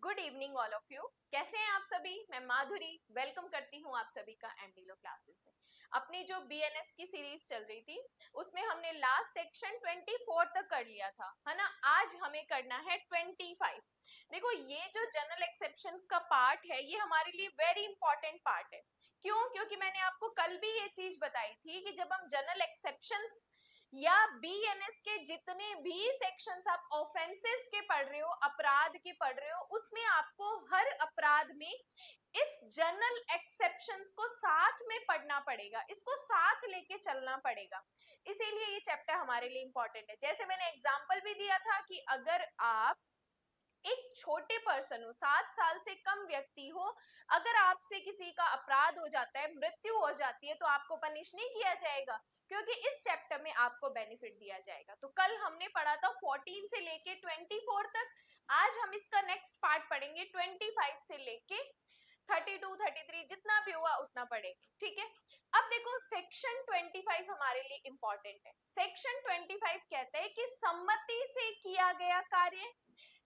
Good evening all of you. कैसे हैं आप सभी? मैं माधुरी वेलकम करती हूं आप सभी का एमडीलो क्लासेस में। अपनी जो बीएनएस की सीरीज चल रही थी उसमें हमने लास्ट सेक्शन 24 तक कर लिया था, है ना। आज हमें करना है 25। देखो, ये जो जनरल एक्सेप्शंस का पार्ट है ये हमारे लिए वेरी इंपॉर्टेंट पार्ट है। क्यों? क्योंकि मैंने आपको कल भी ये चीज बताई थी कि जब हम जनरल एक्सेप्शंस या बीएनएस के जितने भी सेक्शंस आप ऑफेंसेस के पढ़ रहे हो, अपराध के पढ़ रहे हो, उसमें आपको हर अपराध में इस जनरल एक्सेप्शंस को साथ में पढ़ना पड़ेगा, इसको साथ लेके चलना पड़ेगा। इसीलिए ये चैप्टर हमारे लिए इंपॉर्टेंट है। जैसे मैंने एग्जांपल भी दिया था कि अगर आप एक छोटे पर्सन हो, 7 साल से कम व्यक्ति हो, अगर आपसे किसी का अपराध हो जाता है, मृत्यु हो जाती है, तो आपको पनिश नहीं किया जाएगा, क्योंकि इस चैप्टर में आपको बेनिफिट दिया जाएगा। तो कल हमने पढ़ा था 14 से लेके 24 तक। आज हम इसका नेक्स्ट पार्ट पढ़ेंगे 25 से लेके 32 33, जितना भी हुआ उतना पढ़ेंगे, ठीक है। अब देखो, सेक्शन 25 हमारे लिए इंपॉर्टेंट है। सेक्शन 25 कहता है कि सम्मति से किया गया कार्य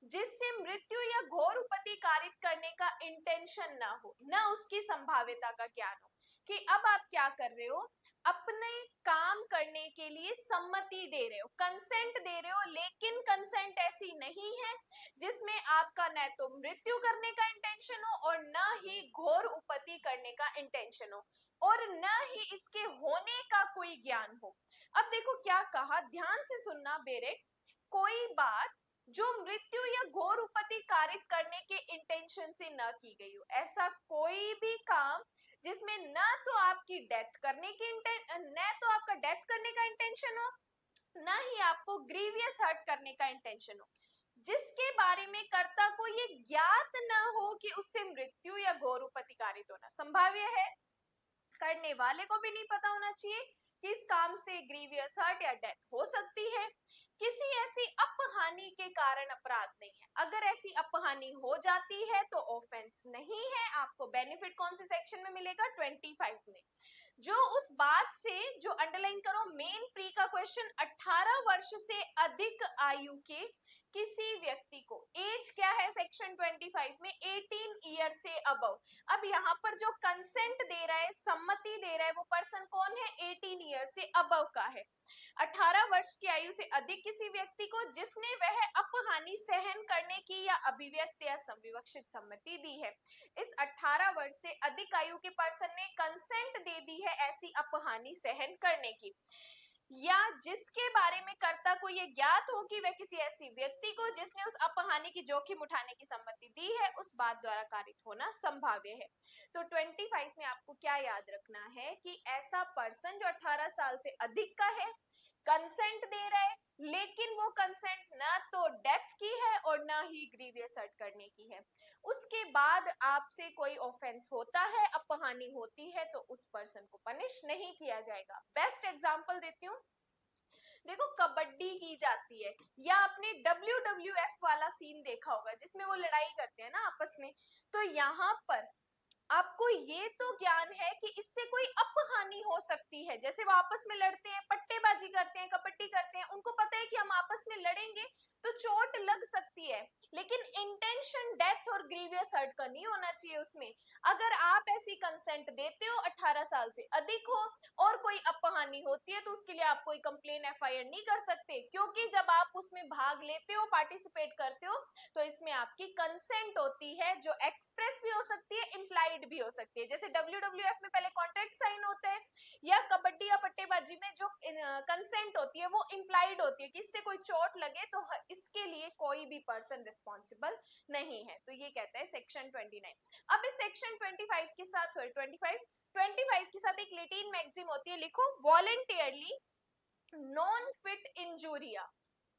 जिससे मृत्यु या घोर उपति कारित करने का इंटेंशन ना हो, ना उसकी संभाव्यता का ज्ञान हो, कि अब आप क्या कर रहे हो, अपने काम करने के लिए सम्मति दे रहे हो, कंसेंट दे रहे हो, लेकिन कंसेंट ऐसी नहीं है जिसमें आपका न तो मृत्यु करने का इंटेंशन हो और न ही घोर उपति करने का इंटेंशन हो, और न ही इसके होने का कोई ज्ञान हो। अब देखो क्या कहा, ध्यान से सुनना बेरे। कोई बात जो मृत्यु या घोर उपति कारित करने के इंटेंशन से न की गई हो, ऐसा कोई भी काम जिसमें न तो आपकी डेथ करने की न तो आपका डेथ करने का इंटेंशन हो, न ही आपको ग्रीवियस हर्ट करने का इंटेंशन हो, जिसके बारे में कर्ता को ये ज्ञात न हो कि उससे मृत्यु या घोर उपति कारित होना संभाव्य है। करने वाले को भी नहीं पता होना चाहिए कि इस काम से ग्रीवियस हर्ट या डेथ हो सकती है। किसी ऐसी अपहानि के कारण अपराध नहीं है। अगर ऐसी अपहानि हो जाती है तो ऑफेंस नहीं है। आपको बेनिफिट कौन से सेक्शन में मिलेगा? 25 में। जो उस बात से, जो अंडरलाइन करो, मेन प्री का क्वेश्चन, 18 वर्ष से अधिक आयु के किसी व्यक्ति को, एज क्या है सेक्शन 25 में? 18 ईयर से अबव। अब यहाँ पर जो कंसेंट दे रहा है, सम्मति दे रहा है, वो पर्सन कौन है? 18 ईयर से अबव का है। 18 वर्ष की आयु से अधिक किसी व्यक्ति को जिसने वह अपहानि सहन करने की या अभिव्यक्त या संविवक्षित सम्मति दी है। इस 18 वर्ष से अधिक आयु के पर्सन ने कंसेंट दे दी है ऐसी अपहानि सहन करने की, या जिसके बारे में कर्ता को यह ज्ञात हो कि वह किसी ऐसी व्यक्ति को जिसने उस अपहानि की जोखिम उठाने की सम्मति दी है उस बात द्वारा कारित होना संभाव्य है। तो 25 में आपको क्या याद रखना है कि ऐसा पर्सन जो 18 साल से अधिक का है, कंसेंट दे रहा है, लेकिन वो कंसेंट न तो डेथ की है और न ही ग्रीवियस हर्ट करने की है। उसके बाद आपसे कोई ऑफेंस होता है, अपहानि होती है, तो उस पर्सन को पनिश नहीं किया जाएगा। बेस्ट एग्जांपल देती हूँ। देखो, कबड्डी की जाती है, या आपने WWF वाला सीन देखा होगा जिसमें वो लड़ाई करते हैं ना आपस में। तो यहाँ पर आपको ये तो ज्ञान है कि इससे कोई अपहानि हो सकती है। जैसे वो आपस में लड़ते हैं, पट्टेबाजी करते हैं, कबड्डी करते हैं, उनको पता है कि हम आपस में लड़ेंगे तो चोट लग सकती है, लेकिन इंटेंशन डेथ और ग्रीवियस हर्ट का नहीं होना चाहिए उसमें। अगर आप ऐसी कंसेंट देते हो, 18 साल से अधिक हो, और कोई अपहानि होती है, तो उसके लिए आप कोई कंप्लेन FIR नहीं कर सकते, क्योंकि जब आप उसमें भाग लेते हो, पार्टिसिपेट करते हो, तो इसमें आपकी कंसेंट होती है, जो एक्सप्रेस भी हो सकती है, इंप्लाइड भी हो सकती है। जैसे WWF में पहले कॉन्ट्रैक्ट साइन होता है, या कबड्डी या पट्टेबाजी में जो कंसेंट होती है वो इंप्लाइड होती है कि इससे कोई चोट लगे तो इसके लिए कोई भी पर्सन रिस्पॉन्सिबल नहीं है। तो ये कहता है सेक्शन 29। अब इस सेक्शन 25 के साथ, सॉरी 25 के साथ एक लैटिन मैक्सिम होती है, लिखो, voluntarily non fit injuria.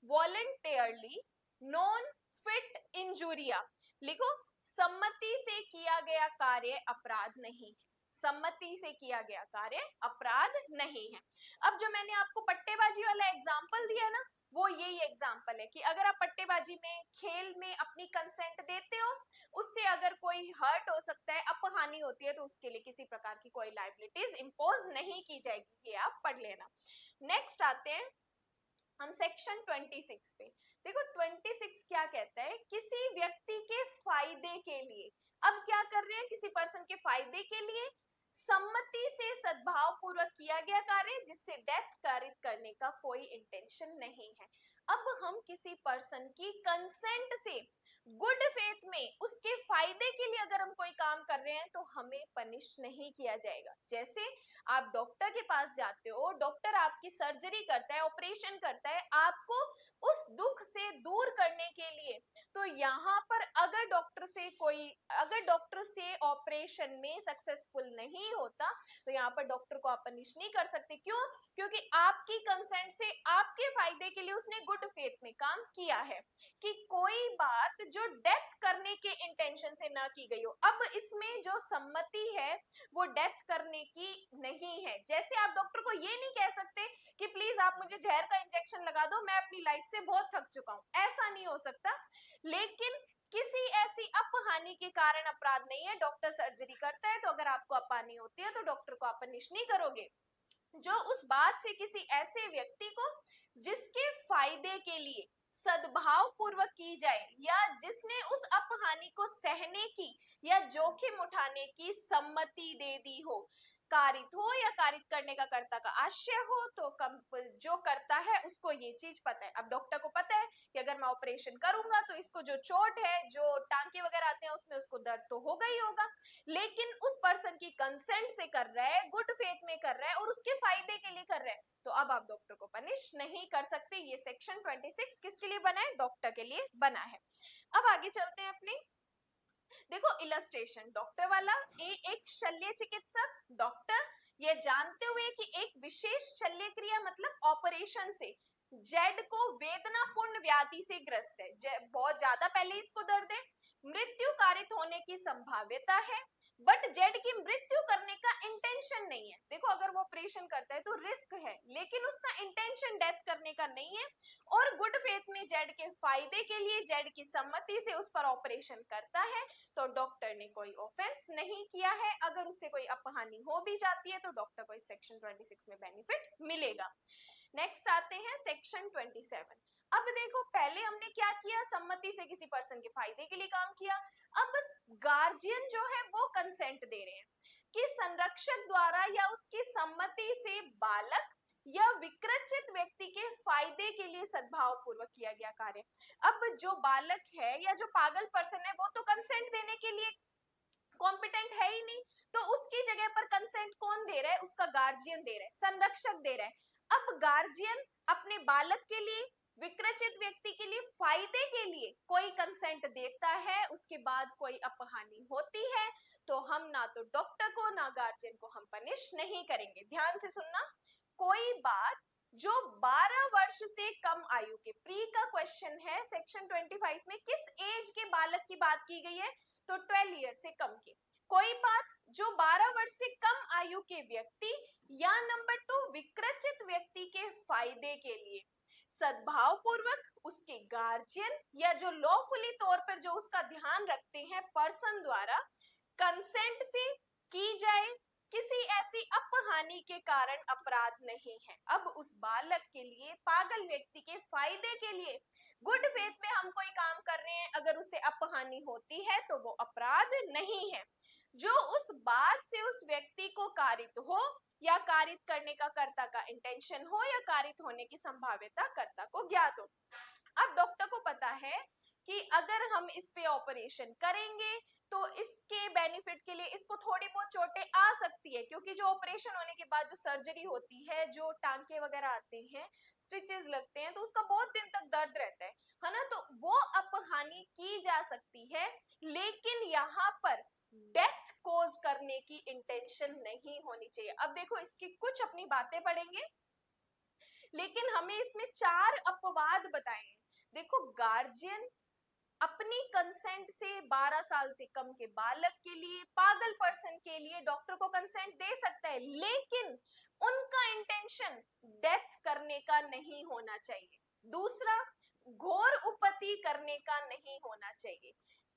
Voluntarily non fit injuria, लिखो, सम्मति से किया गया कार्य अपराध नहीं। सम्मति से किया गया कार्य अपराध नहीं है। अब जो मैंने आपको पट्टेबाजी वाला एग्जांपल दिया ना, वो यही एग्जांपल है कि अगर आप पट्टेबाजी में, खेल में अपनी कंसेंट देते हो, उससे अगर कोई हर्ट हो सकता है, अपहानि होती है, तो उसके लिए किसी प्रकार की कोई लायबिलिटीज इंपोज नहीं की जाएगी। ये आप पढ़ लेना। नेक्स्ट आते हैं हम सेक्शन 26 पे। देखो, 26 क्या कहता है? किसी व्यक्ति के फायदे फायदे के लिए सम्मति से सद्भाव पूर्वक किया गया कार्य जिससे डेथ कारित करने का कोई इंटेंशन नहीं है। अब हम किसी पर्सन की कंसेंट से गुड फेथ में उसके फायदे के लिए अगर हम कोई काम कर रहे हैं तो हमें पनिश नहीं किया जाएगा। जैसे आप डॉक्टर के पास जाते हो, डॉक्टर आपकी सर्जरी करता है, ऑपरेशन करता है आपको उस दुख से दूर करने के लिए, तो यहाँ पर अगर डॉक्टर से ऑपरेशन में सक्सेसफुल नहीं होता तो यहाँ पर डॉक्टर को आप पनिश नहीं कर सकते। क्यों? क्योंकि आपकी कंसेंट से आपके फायदे के लिए उसने गुड फेथ में काम किया है कि कोई बात जो डेथ करने के इंटेंशन से ना की गई हो। अब इसमें जो सम्मति है वो डेथ करने की नहीं है। जैसे आप डॉक्टर को ये नहीं कह सकते कि प्लीज आप मुझे जहर का इंजेक्शन लगा दो, मैं अपनी लाइफ से बहुत थक चुका हूं, ऐसा नहीं हो सकता। लेकिन किसी ऐसी अपहानि के कारण अपराध नहीं है। डॉक्टर सर्जरी करता है तो अगर आपको अपहानि होती है तो डॉक्टर को आप पनिश नहीं करोगे। जो उस बात से किसी ऐसे व्यक्ति को जिसके फायदे के लिए सद्भाव पूर्वक की जाए या जिसने उस अपहानि को सहने की या जोखिम उठाने की सम्मति दे दी हो, कारित हो या कारित करने का कर्ता का आशय हो, तो जो करता है उसको ये चीज पता है। अब डॉक्टर को पता है कि अगर मैं ऑपरेशन करूंगा तो इसको जो चोट है, जो टांके वगैरह आते हैं उसमें उसको दर्द तो होगा ही होगा, लेकिन उस पर्सन की कंसेंट से कर रहा है, गुड फेथ में कर रहा है और उसके फायदे के लिए कर रहा है, तो अब आप डॉक्टर को पनिश नहीं कर सकते। ये सेक्शन 26 किसके लिए बना है? डॉक्टर के लिए बना है। अब आगे चलते हैं अपने, देखो इलस्ट्रेशन डॉक्टर वाला, एक शल्य चिकित्सक डॉक्टर ये जानते हुए कि एक विशेष शल्य क्रिया मतलब ऑपरेशन से जेड को वेदनापूर्ण व्याधि से ग्रस्त है, बहुत ज्यादा पहले इसको दर्द है, मृत्यु कारित होने की संभाव्यता है, बट जेड की मृत्यु करने का इंटेंशन नहीं है। देखो अगर वो ऑपरेशन करता है तो रिस्क है, लेकिन उसका इंटेंशन डेथ करने का नहीं है और गुड फेथ में जेड के फायदे के लिए जेड की सम्मति से उस पर ऑपरेशन करता है, तो डॉक्टर ने कोई ऑफेंस नहीं किया है। अगर उससे कोई अपहानि हो भी जाती है तो डॉक्टर को इस सेक्शन 26 में बेनिफिट मिलेगा। नेक्स्ट आते हैं सेक्शन 27। अब देखो पहले हमने क्या किया, सम्मति से किसी पर्सन के फायदे के लिए काम किया। अब गार्जियन जो है वो कंसेंट दे रहे हैं कि संरक्षक द्वारा या उसकी सम्मति से बालक या विकृचित व्यक्ति के फायदे के लिए सद्भाव पूर्वक किया गया कार्य। अब जो बालक है या जो पागल पर्सन है वो तो कंसेंट देने के लिए कॉम्पिटेंट है ही नहीं, तो उसकी जगह पर कंसेंट कौन दे रहा है? उसका गार्जियन दे रहा है, संरक्षक दे रहा है। अब गार्जियन अपने बालक के लिए, विकृचित व्यक्ति के लिए, फायदे के लिए कोई कंसेंट देता है, उसके बाद कोई अपहानि होती है, तो हम ना तो डॉक्टर को ना गार्जियन को हम पनिश नहीं करेंगे। ध्यान से सुनना, कोई बात जो 12 वर्ष से कम आयु के, प्री का क्वेश्चन है सेक्शन 25 में, किस एज के बालक की बात की गई है? तो 12 ईयर से कम के। कोई बात जो 12 वर्ष से कम आयु के व्यक्ति या नंबर 2 विकृचित व्यक्ति के फायदे के लिए सद्भाव पूर्वक उसके गार्जियन या जो लॉफुली तौर पर जो उसका ध्यान रखते हैं पर्सन द्वारा कंसेंट से की जाए, किसी ऐसी अपहानि के कारण अपराध नहीं है। अब उस बालक के लिए, पागल व्यक्ति के फायदे के लिए गुड फेथ में हम कोई काम कर रहे हैं, अगर उसे अपहानि होती है तो वो अपराध नहीं है। जो उस बात से उस व्यक्ति को कारित हो या कारित करने का कर्ता का इंटेंशन हो या कारित होने की संभाव्यता कर्ता को ज्ञात हो। अब डॉक्टर को पता है कि अगर हम इस पे ऑपरेशन करेंगे तो इसके बेनिफिट के लिए इसको थोड़ी बहुत चोटें आ सकती है, क्योंकि जो ऑपरेशन होने के बाद जो सर्जरी होती है, जो टांके वगैरह आते हैं, स्टिचेस लगते हैं, तो उसका बहुत दिन तक दर्द रहता है ना, तो वो अपहानि की जा सकती है, लेकिन यहाँ पर डेथ कॉज करने की इंटेंशन नहीं होनी चाहिए। अब देखो इसकी कुछ अपनी बातें पढ़ेंगे, लेकिन हमें इसमें 4 अपवाद बताए हैं। देखो गार्जियन अपनी कंसेंट से 12 साल से कम के बालक के लिए, पागल पर्सन के लिए डॉक्टर को कंसेंट दे सकता है, लेकिन उनका इंटेंशन डेथ करने का नहीं होना चाहिए। दूसरा, घोर उपति करने का नहीं होना चाहिए।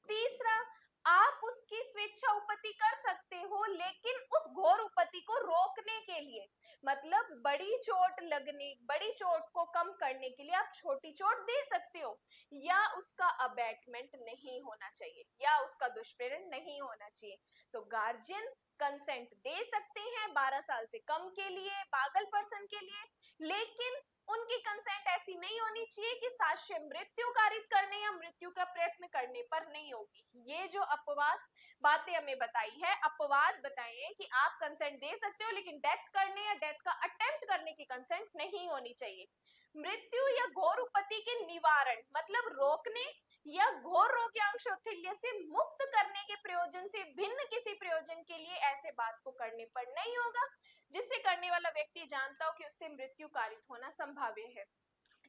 तीसरा, आप उसकी स्वेच्छा उपपत्ति कर सकते हो, लेकिन उस घोर उपपत्ति को रोकने के लिए, मतलब बड़ी चोट लगने, बड़ी चोट को कम करने के लिए आप छोटी चोट दे सकते हो, या उसका अबैटमेंट नहीं होना चाहिए, या उसका दुष्प्रेरण नहीं होना चाहिए। तो गार्जियन कंसेंट दे सकते हैं 12 साल से कम के लिए पागल पर्सन के लिए, लेकिन उनकी कंसेंट ऐसी नहीं होनी चाहिए कि साक्ष्य मृत्यु कारित करने या मृत्यु का प्रयत्न करने पर नहीं होगी। ये जो अपवाद बातें हमें बताई है, अपवाद बताए हैं कि आप कंसेंट दे सकते हो, लेकिन डेथ करने या डेथ का अटेम्प्ट करने की कंसेंट नहीं होनी चाहिए। मृत्यु या घोर उपपत्ति के निवारण मतलब रोकने या घोर रोग या अंशोथल्य से मुक्त करने के प्रयोजन से भिन्न किसी प्रयोजन के लिए ऐसे बात को करने पर नहीं होगा जिससे करने वाला व्यक्ति जानता हो कि उससे मृत्यु कारित होना संभाव्य है।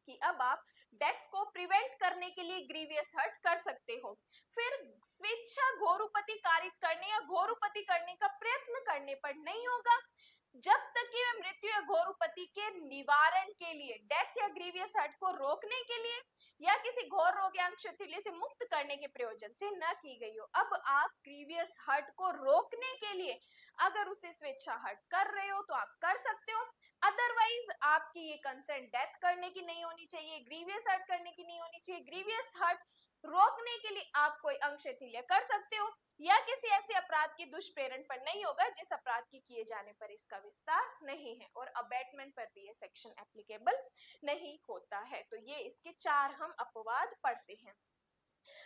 कि अब आप डेथ को प्रिवेंट करने के लिए ग्रीवियस हर्ट कर सकते हो। फिर स्वेच्छा घोरुपति कारित करने या घोरुपति करने का प्रयत्न करने पर नहीं होगा जब तक कि वह मृत्यु या घोरुपति के निवारण के लिए, डेथ या ग्रीवियस हर्ट को रोकने के लिए या किसी घोर रोग या अंशोथल्य से मुक्त करने के प्रयोजन से न की गई हो। अब आप ग्रीवियस हर्ट को रोकने के लिए अगर उसे स्वेच्छा हर्ट कर रहे हो तो आप कर सकते हो, अदरवाइज आपकी ये कंसेंट डेथ करने की नहीं होनी चाहिए, ग्रीवियस हर्ट करने की नहीं होनी चाहिए। ग्रीवियस हर्ट रोकने के लिए आप कोई अंशोथल्य कर सकते हो या किसी ऐसे अपराध के दुष्प्रेरण पर नहीं होगा जिस अपराध के किए जाने पर इसका विस्तार नहीं है, और अबैटमेंट पर भी ये सेक्शन एप्लीकेबल नहीं होता है। तो ये इसके 4 हम अपवाद पढ़ते हैं।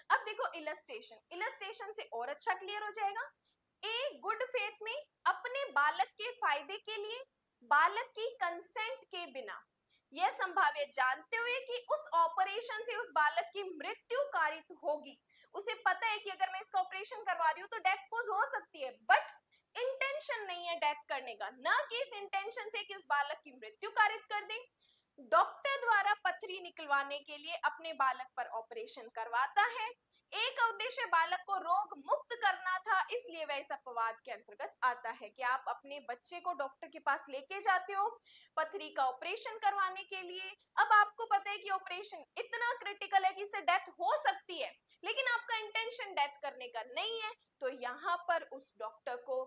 अब देखो इलस्ट्रेशन, इलस्ट्रेशन से और अच्छा क्लियर हो जाएगा। ए गुड फेथ में अपने बालक के फायदे के लिए बालक की कंसेंट के बिना यह संभाव्य जानते हुए कि उस ऑपरेशन से उस बालक की मृत्यु कारित होगी, उसे पता है कि अगर मैं इसका ऑपरेशन करवा रही हूँ तो डेथ कोज हो सकती है, बट इंटेंशन नहीं है डेथ करने का, ना कि इस इंटेंशन से कि उस बालक की मृत्यु कारित कर दे, डॉक्टर द्वारा पथरी निकलवाने के लिए अपने बालक पर ऑपरेशन करवाता है। एक उद्देश्य बालक को रोग मुक्त करना था, इसलिए वह इस अपवाद के अंतर्गत आता है कि आप अपने बच्चे को डॉक्टर के पास लेके जाते हो पथरी का ऑपरेशन करवाने के लिए। अब आपको पता है कि ऑपरेशन इतना क्रिटिकल है कि इससे डेथ हो सकती है, लेकिन आपका इंटेंशन डेथ करने का नहीं है, तो यहाँ पर उस डॉक्टर को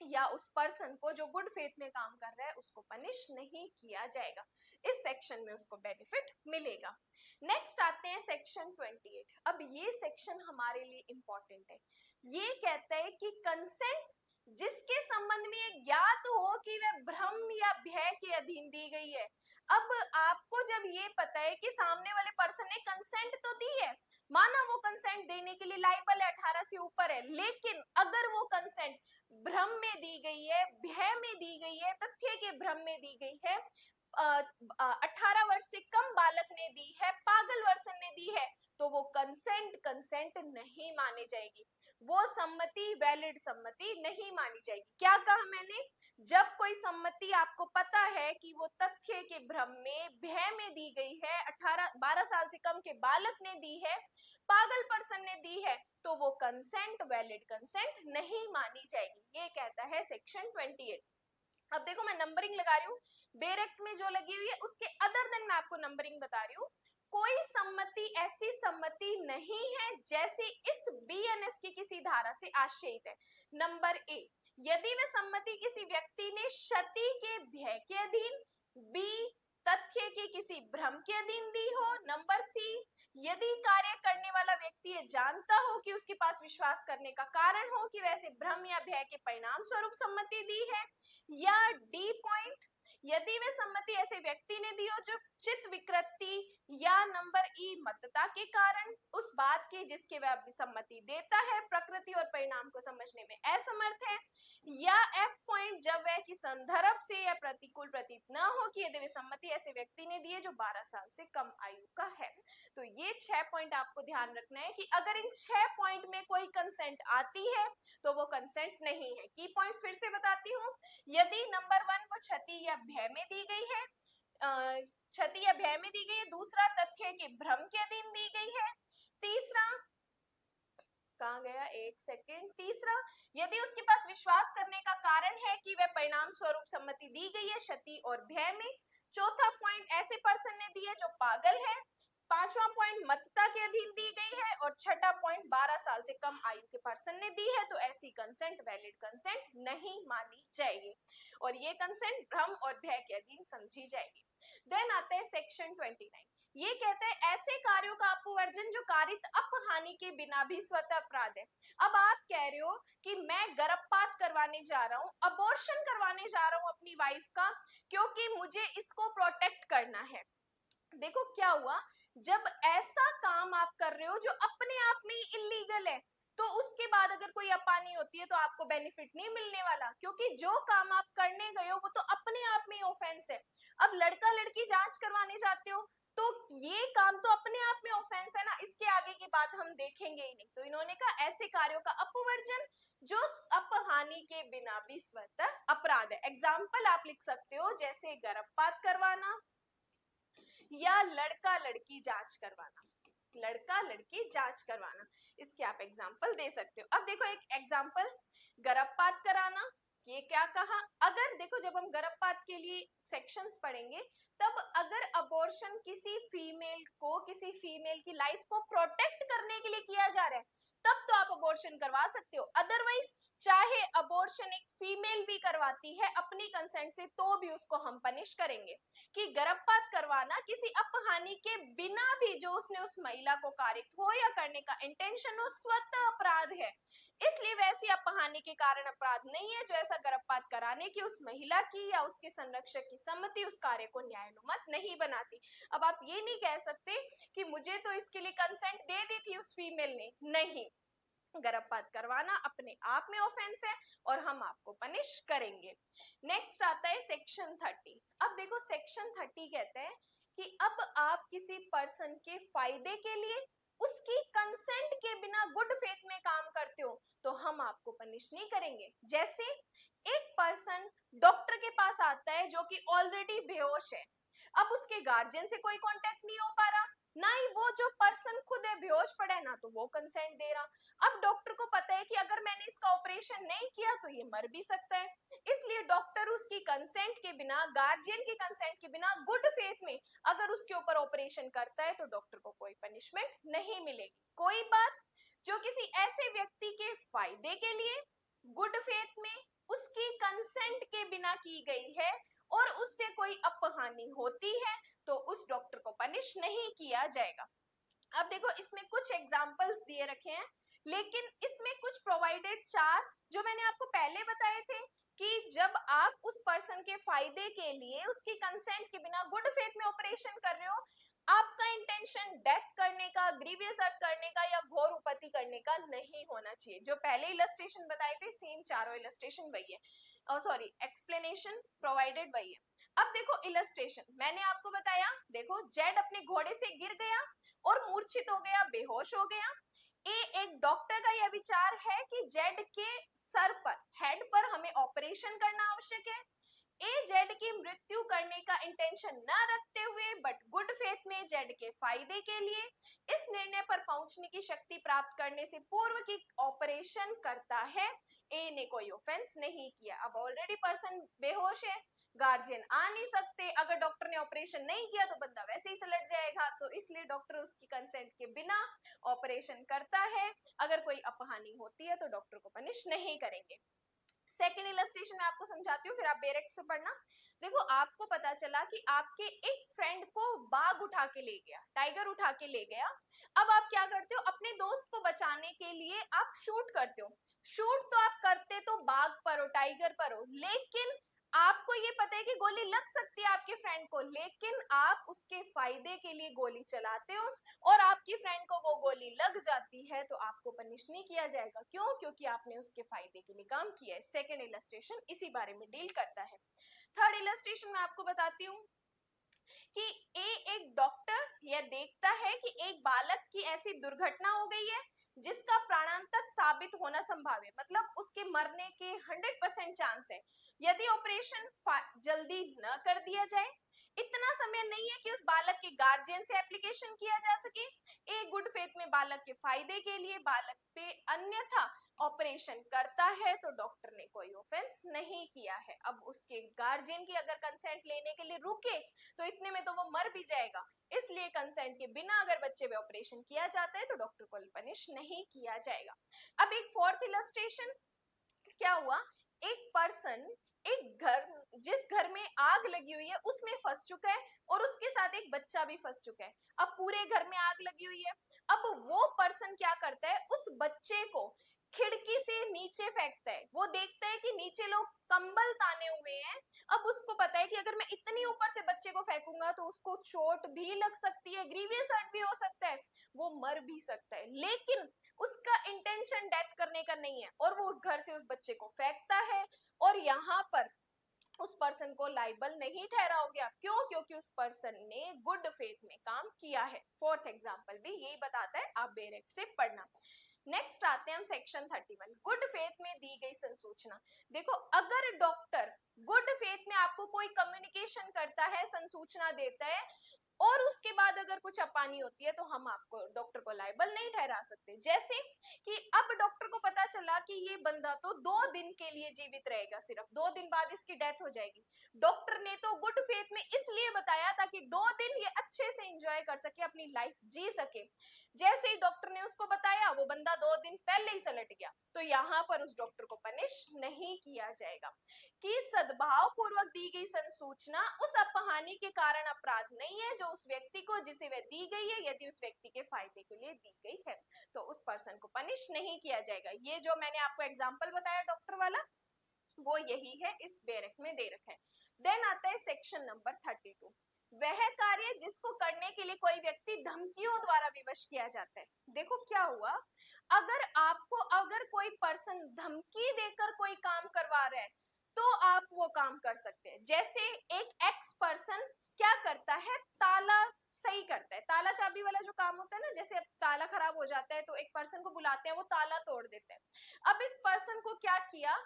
या उस पर्सन को जो गुड फेथ में काम कर रहा है उसको पनिश नहीं किया जाएगा, इस सेक्शन में उसको बेनिफिट मिलेगा। नेक्स्ट आते हैं सेक्शन 28। अब ये सेक्शन हमारे लिए इंपॉर्टेंट है। ये कहता है कि कंसेंट जिसके संबंध में ये ज्ञात हो कि वह भ्रम या भय के अधीन दी गई है। अब आपको जब ये पता है कि सामने वाले पर्सन ने कंसेंट तो दी है, माना वो कंसेंट देने के लिए लायबल है, 18 से ऊपर है, लेकिन अगर वो कंसेंट भ्रम में दी गई है, भय में दी गई है, तथ्य के भ्रम में दी गई है, 18 वर्ष से कम बालक ने दी है, पागल वर्सन ने दी है, तो वो कंसेंट नहीं मानी जाएगी, वो सम्मति वैलिड सम्मति नहीं मानी जाएगी। क्या कहा मैंने? जब कोई सम्मति आपको पता है कि वो तथ्य के भ्रम में भय में दी गई है, 12 साल से कम के बालक ने दी है, पागल पर्सन ने दी है, तो वो कंसेंट वैलिड कंसेंट नहीं मानी जाएगी। ये कहता है सेक्शन 28। अब देखो मैं नंबरिंग लगा रही हूँ, बेरेक्ट में जो लगी हुई है उसके अदर देन मैं आपको नंबरिंग बता रही हूँ। कोई सम्मति ऐसी सम्मति नहीं है जैसे इस बीएनएस की किसी धारा से आश्रयित है। नंबर ए, यदि वह सम्मति किसी व्यक्ति ने क्षति के भय के अधीन, बी तथ्य के किसी भ्रम के अधीन दी हो, नंबर सी यदि कार्य करने वाला व्यक्ति ये जानता हो कि उसके पास विश्वास करने का कारण हो कि वैसे भ्रम या भय के परिणाम स्वरूप सम्मति दी है, या डी पॉइंट यदि वे सम्मति ऐसे व्यक्ति ने दी हो जो चित्त विकृति, या नंबर ई मतता के कारण उस बात के जिसके वह सम्मति देता है प्रकृति और परिणाम को समझने में असमर्थ है, या एफ पॉइंट जब वह की संदर्भ से या प्रतिकूल प्रतीत न हो कि यदि वे सम्मति ऐसे व्यक्ति ने दी है जो 12 साल से कम आयु का है। तो ये 6 पॉइंट आपको ध्यान रखना है कि अगर इन 6 पॉइंट में कोई कंसेंट आती है तो वो कंसेंट नहीं है। की पॉइंट्स फिर से बताती हूँ। यदि नंबर 1 वो क्षति या भय में दी गई है, क्षति या भय में दी गई है, दूसरा तथ्य के भ्रम के अधीन दी गई है, तीसरा कहाँ गया, एक सेकेंड, तीसरा यदि उसके पास विश्वास करने का कारण है कि वह परिणाम स्वरूप सम्मति दी गई है क्षति और भय में, चौथा पॉइंट ऐसे पर्सन ने दी है जो पागल है, पांचवा पॉइंट मतता के अधीन दी गई है और छठा पॉइंट 12 साल से कम आयु के पर्सन ने दी है, तो ऐसी कंसेंट वैलिड कंसेंट नहीं मानी जाएगी और ये कंसेंट भ्रम और भय के अधीन समझी जाएगी। देन आता है सेक्शन 29। ये कहता है ऐसे कार्यों का अपवर्जन जो कारित अपहानि के बिना भी स्वतः अपराध है। अब आप कह रहे हो कि मैं गर्भपात करवाने जा रहा हूँ, अबॉर्शन करवाने जा रहा हूँ अपनी वाइफ का, क्योंकि मुझे इसको प्रोटेक्ट करना है। देखो क्या हुआ, जब ऐसा काम आप कर रहे हो जो अपने आप में ही इलीगल है, तो उसके बाद अगर कोई अपहानि होती है तो आपको बेनिफिट नहीं मिलने वाला, क्योंकि जो काम आप करने गए हो वो तो अपने आप में ऑफेंस है। अब लड़का लड़की जांच करवाने जाते हो तो ये काम तो अपने आप में ऑफेंस है ना, इसके आगे की बात हम देखेंगे ही नहीं। तो इन्होंने कहा ऐसे कार्यों का अपवर्जन जो अपहानि के बिना भी स्वतः अपराध है। एग्जाम्पल आप लिख सकते हो जैसे गर्भपात करवाना या लड़का लड़की जांच करवाना, लड़का लड़की जांच करवाना, इसके आप एग्जाम्पल दे सकते हो। अब देखो एक एग्जाम्पल, गर्भपात कराना, ये क्या कहा, अगर देखो जब हम गर्भपात के लिए सेक्शंस पढ़ेंगे तब अगर अबॉर्शन किसी फीमेल की लाइफ को प्रोटेक्ट करने के लिए किया जा रहा है तब तो आप अबॉर्शन करवा सकते हो। अदरवाइज चाहे अबॉर्शन एक फीमेल भी करवाती है अपनी कंसेंट से तो भी उसको हम पनिश करेंगे। कि गर्भपात करवाना किसी अपहानि के बिना भी जो उसने उस महिला को कारित हो या करने का इंटेंशन हो स्वतः अपराध है, इसलिए वैसी अपहानि के कारण अपराध नहीं है जो ऐसा गर्भपात कराने की उस महिला की या उसके संरक्षक की सम्मति उस कार्य को न्यायानुमत नहीं बनाती। अब आप ये नहीं कह सकते कि मुझे तो इसके लिए कंसेंट दे दी थी उस फीमेल ने, नहीं, गर्भपात करवाना अपने आप में ऑफेंस है और हम आपको पनिश करेंगे। नेक्स्ट आता है सेक्शन 30। अब देखो सेक्शन 30 कहते हैं कि अब आप किसी पर्सन के फायदे के लिए उसकी कंसेंट के बिना गुड फेथ में काम करते हो तो हम आपको पनिश नहीं करेंगे। जैसे एक पर्सन डॉक्टर के पास आता है जो कि ऑलरेडी बेहोश है, अब उसके गार्जियन से कोई कांटेक्ट नहीं हो पा रहा, ना ही वो जो पर्सन खुद है बेहोश पड़ा है ना तो वो कंसेंट दे रहा। अब डॉक्टर को पता है कि अगर मैंने इसका ऑपरेशन नहीं किया तो ये मर भी सकता है, इसलिए डॉक्टर उसकी कंसेंट के बिना, गार्जियन की कंसेंट के बिना गुड फेथ में अगर उसके ऊपर ऑपरेशन करता है तो डॉक्टर को कोई पनिशमेंट नहीं मिलेगी। कोई बात जो किसी ऐसे व्यक्ति के फायदे के लिए गुड फेथ में उसकी कंसेंट के बिना की गई है और उससे कोई अपहानि होती है तो उस डॉक्टर को पनिश नहीं किया जाएगा। अब देखो इसमें कुछ एग्जांपल्स दिए रखे हैं, लेकिन इसमें कुछ प्रोवाइडेड 4 जो मैंने आपको पहले बताए थे कि जब आप उस पर्सन के फायदे के लिए उसकी कंसेंट के बिना गुड फेथ में ऑपरेशन कर रहे हो, आपका इंटेंशन डेथ करने का, ग्रीवियस हर्ट करने का या घोर उपति करने का नहीं होना चाहिए। जो पहले इलस्ट्रेशन बताए थे सेम चारों इलस्ट्रेशन वही है, सॉरी एक्सप्लेनेशन प्रोवाइडेड वही है। अब देखो इलस्ट्रेशन मैंने आपको बताया, देखो जेड अपने घोड़े से गिर गया और मूर्छित हो गया, बेहोश हो गया। एक डॉक्टर का यह विचार है कि जेड के सर पर, हेड पर हमें ऑपरेशन करना आवश्यक है। जेड की मृत्यु करने का इंटेंशन न रखते हुए बट गुड फेथ में जेड के फायदे के लिए इस निर्णय पर पहुंचने की शक्ति प्राप्त करने से पूर्व की ऑपरेशन करता है। ए ने कोई ऑफेंस नहीं किया। अब ऑलरेडी पर्सन बेहोश है, गार्जियन आ नहीं सकते, अगर डॉक्टर ने ऑपरेशन नहीं किया तो बंदा वैसे ही सलट जाएगा, तो इसलिए डॉक्टर उसकी कंसेंट के बिना ऑपरेशन करता है। अगर कोई अपहानि होती है तो डॉक्टर को पनिश नहीं करेंगे। सेकेंड इलस्ट्रेशन मैं आपको समझाती हूँ, फिर आप डायरेक्ट से पढ़ना। देखो आपको पता चला कि आपके एक फ्रेंड को बाघ उठा के ले गया, टाइगर उठा के ले गया। अब आप क्या करते हो, अपने दोस्त को बचाने के लिए आप शूट करते हो। शूट तो आप करते तो बाघ पर हो, टाइगर पर हो, लेकिन आपको ये पता है कि गोली लग सकती है आपके फ्रेंड को, लेकिन आप उसके फायदे के लिए गोली चलाते हो और आपकी फ्रेंड को वो गोली लग जाती है तो आपको पनिश नहीं किया जाएगा। क्यों? क्योंकि आपने उसके फायदे के लिए काम किया है। सेकेंड इलस्ट्रेशन इसी बारे में डील करता है। थर्ड इलस्ट्रेशन मैं आपको बताती हूँ कि एक डॉक्टर यह देखता है कि एक बालक की ऐसी दुर्घटना हो गई है जिसका प्राणांतक साबित होना संभव है, मतलब उसके मरने के 100% चांस है। यदि ऑपरेशन जल्दी न कर दिया जाए, इतना समय नहीं है कि उस बालक के गार्जियन से एप्लीकेशन किया जा सके, एक गुड फेथ में बालक के फायदे के लिए बालक पे, अन्यथा ऑपरेशन करता है तो डॉक्टर ने कोई ऑफेंस नहीं किया है। अब उसके गार्जियन की अगर कंसेंट लेने के लिए रुके तो इतने में तो वो मर भी जाएगा, इसलिए कंसेंट के बिना अगर बच्चे पे ऑपरेशन किया जाता है तो डॉक्टर को पनिश नहीं किया जाएगा। अब एक फोर्थ इलस्ट्रेशन, क्या हुआ, एक पर्सन एक घर, जिस घर में आग लगी हुई है उसमें फंस चुका है और उसके साथ एक बच्चा भी फंस चुका है। अब पूरे घर में आग लगी हुई है, अब वो पर्सन क्या करता है, उस बच्चे को खिड़की से नीचे फेंकता है। वो देखता है कि नीचे लोग कंबल ताने हुए हैं, अब उसको पता है कि अगर मैं इतनी ऊपर से बच्चे को फेंकूंगा तो उसको चोट भी लग सकती है, ग्रीवियस हर्ट भी हो सकता है, वो मर भी सकता है, लेकिन उसका इंटेंशन डेथ करने का नहीं है और वो उस घर से उस बच्चे को फेंकता है और यहाँ पर उस पर्सन को लाइबल नहीं ठहराओ गया। क्यों? क्योंकि उस पर्सन ने गुड फेथ में काम किया है। फोर्थ एग्जांपल भी यही बताता है, आप बेरेक्ट से पढ़ना। नेक्स्ट आते हैं हम सेक्शन 31, गुड फेथ में दी गई संसूचना। देखो, अगर डॉक्टर गुड फेथ में आपको कोई कम्युनिकेशन करता है, संसूचना देता है और उसके बाद अगर कुछ अपानी होती है तो हम आपको, डॉक्टर को लायबल नहीं ठहरा सकते। जैसे कि अब डॉक्टर को पता चला कि ये बंदा तो 2 दिन के लिए जीवित रहेगा, सिर्फ 2 दिन बाद इसकी डेथ हो जाएगी। डॉक्टर ने तो गुड फेथ में इसलिए बताया ताकि 2 दिन ये अच्छे से एंजॉय कर सके, अपनी लाइफ जी सके। जैसे ही डॉक्टर ने उसको बताया, वो बंदा 2 दिन पहले ही सलट गया, तो यहाँ पर उस डॉक्टर को पनिश नहीं किया जाएगा। कि सद्भाव पूर्वक दी गई संसूचना उस अपहानि के कारण अपराध नहीं है जो उस व्यक्ति को जिसे वह दी गई है, यदि उस व्यक्ति के फायदे के लिए दी गई है तो उस पर्सन को पनिश नहीं किया जाएगा। ये जो मैंने आपको एग्जांपल बताया डॉक्टर वाला, वो यही है, इस बेरेक में दे रखा है। देन आता है सेक्शन नंबर 32, वह कार्य जिसको करने के लिए कोई व्यक्ति धमकियों द्वारा विवश किया जाता है। देखो क्या हुआ, अगर कोई पर्सन धमकी देकर कोई काम करवा रहा है तो आप वो काम कर सकते हैं। जैसे एक एक्स पर्सन क्या करता है, ताला सही करता है, ताला चाबी वाला जो काम होता है ना, जैसे अब ताला खराब हो जाता है तो एक पर्सन को बुलाते हैं, वो ताला तोड़ देता है। अब इस पर्सन को क्या किया,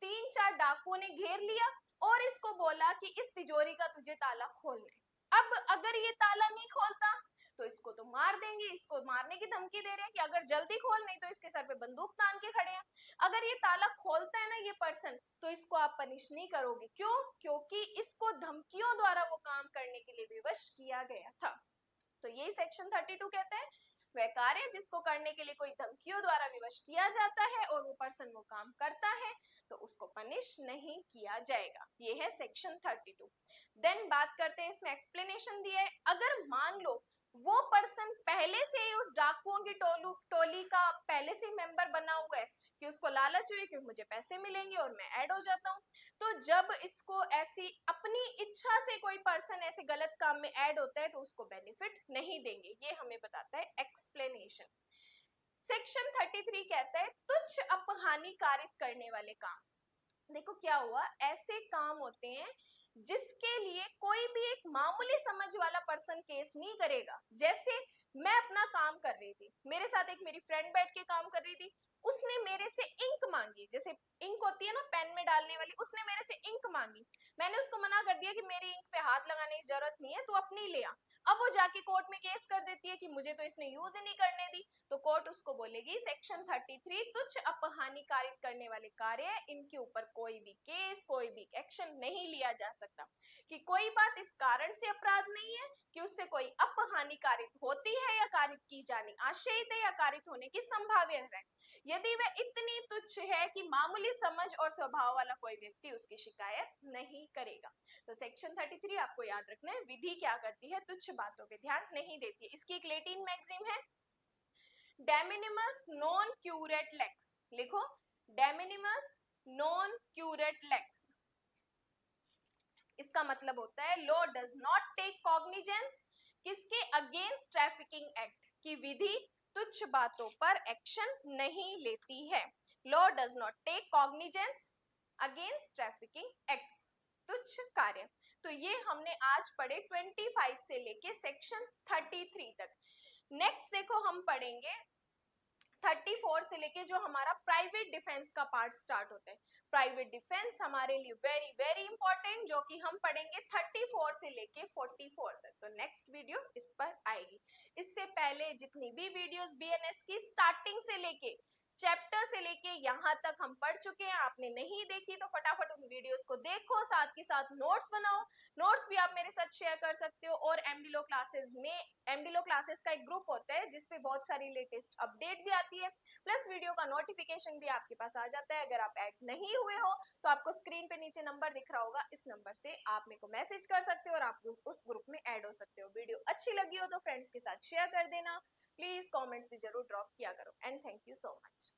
3-4 डाकुओं ने घेर लिया और इसको बोला कि इस तिजोरी का तुझे ताला खोलना है। अब अगर ये ताला नहीं खोलता तो इसको तो मार देंगे, इसको मारने की धमकी दे रहे हैं कि अगर जल्दी खोल नहीं तो इसके सर पे बंदूक तान के खड़े हैं। अगर ये ताला खोलता है ना ये पर्सन, तो इसको आप पनिश नहीं करोगे। क्यों? क्योंकि इसको धमकियों द्वारा वो काम करने के लिए विवश किया गया था। तो यही सेक्शन 32 कहता है, वह कार्य जिसको करने के लिए कोई धमकियों द्वारा विवश किया जाता है और वो पर्सन वो काम करता है तो उसको पनिश नहीं किया जाएगा। ये है सेक्शन 32। देन बात करते हैं, इसमें एक्सप्लेनेशन दिया है, अगर मान लो वो पर्सन पहले से ही उस डाकुओं की टोली का पहले से मेंबर बना हुआ है कि उसको लालच हुई कि मुझे पैसे मिलेंगे और मैं ऐड हो जाता हूँ, तो जब इसको ऐसी अपनी इच्छा से कोई पर्सन ऐसे गलत काम में ऐड होता है तो उसको बेनिफिट नहीं देंगे। ये हमें बताता है एक्सप्लेनेशन। सेक्शन 33 कहता है तुच्छ अपहानि कारित करने वाले काम। देखो क्या हुआ, ऐसे काम होते हैं जिसके लिए कोई भी एक मामूली समझ वाला पर्सन केस नहीं करेगा। जैसे मैं अपना काम कर रही थी, मेरे साथ एक मेरी फ्रेंड बैठ के काम कर रही थी, उसने मेरे से इंक मांगी, जैसे इंक होती है ना पेन में डालने वाली, उसने मेरे से इंक मांगी। मैंने उसको मना कर दिया कि मेरी इंक पे हाथ लगाने की जरूरत नहीं है, तू अपनी ले आ। अब वो जाके कोर्ट में केस कर देती है कि मुझे तो इसने यूज ही नहीं करने दी, तो कोर्ट उसको बोलेगी सेक्शन 33 तुच्छ अपहानि कारित करने वाले कार्य, इनके ऊपर कोई भी केस, कोई भी एक्शन नहीं लिया जा सकता। कि कोई बात इस कारण से अपराध नहीं है कि उससे कोई अपहानि कारित होती है या कारित की जानी आशयित है या कारित होने की संभाव्यता है, यदि वह इतनी तुच्छ है कि मामूली समझ और स्वभाव वाला कोई व्यक्ति उसकी शिकायत नहीं करेगा। तो सेक्शन 33 आपको याद रखना है, विधि क्या करती है, तुच्छ बातों पे ध्यान नहीं देती है। इसकी एक लैटिन मैगजीम है, डेमिनिमस नॉन क्यूरेट लेक्स। लिखो, डेमिनिमस नॉन क्यूरेट लेक्स। इसका मतलब होता है law does not take cognizance किसके, अगेंस्ट ट्रैफिकिंग एक्ट, की विधि तुच्छ बातों पर एक्शन नहीं लेती है। Law does not take cognizance against trafficking act, तुच्छ कार्य। तो ये हमने आज पढ़े 25 से लेके सेक्शन 33 तक। नेक्स्ट देखो हम पढ़ेंगे 34 से लेके जो हमारा प्राइवेट डिफेंस का पार्ट स्टार्ट होता है। प्राइवेट डिफेंस हमारे लिए वेरी वेरी इंपॉर्टेंट, जो कि हम पढ़ेंगे 34 से लेके 44 तक। तो नेक्स्ट वीडियो इस पर आएगी। इससे पहले जितनी भी वीडियोस बीएनएस की स्टार्टिंग से लेके चैप्टर से लेके यहाँ तक हम पढ़ चुके हैं। आपने नहीं देखी तो फटाफट उन वीडियोस को देखो, साथ के साथ नोट्स बनाओ। नोट्स भी आप मेरे साथ शेयर कर सकते हो। और एमडीलो क्लासेस में, एमडीलो क्लासेस का एक ग्रुप होता है जिसपे बहुत सारी लेटेस्ट अपडेट भी आती है, प्लस वीडियो का नोटिफिकेशन भी आपके पास आ जाता है। अगर आप ऐड नहीं हुए हो तो आपको स्क्रीन पे नीचे नंबर दिख रहा होगा, इस नंबर से आप मेरे को मैसेज कर सकते हो और आप उस ग्रुप में ऐड हो सकते हो। वीडियो अच्छी लगी हो तो फ्रेंड्स के साथ शेयर कर देना। प्लीज कमेंट्स भी जरूर ड्रॉप किया करो। And thank you so much.